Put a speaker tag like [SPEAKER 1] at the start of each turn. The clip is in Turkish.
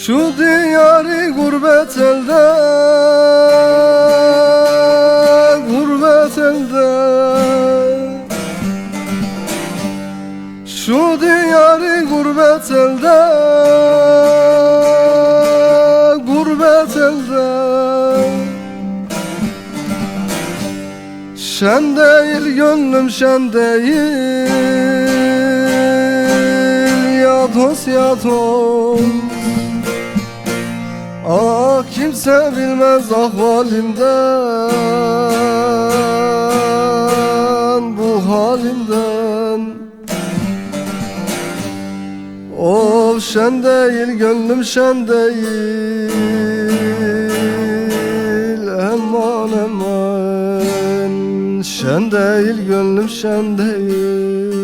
[SPEAKER 1] Şu diyarı gurbet elde, gurbet elde. Şu diyarı gurbet elde, gurbet elde. Şen değil gönlüm şen değil, ya dost ya dost. Ah kimse bilmez ahvalimden, bu halimden. Of şen değil gönlüm şen değil, aman aman. Şen değil gönlüm şen değil.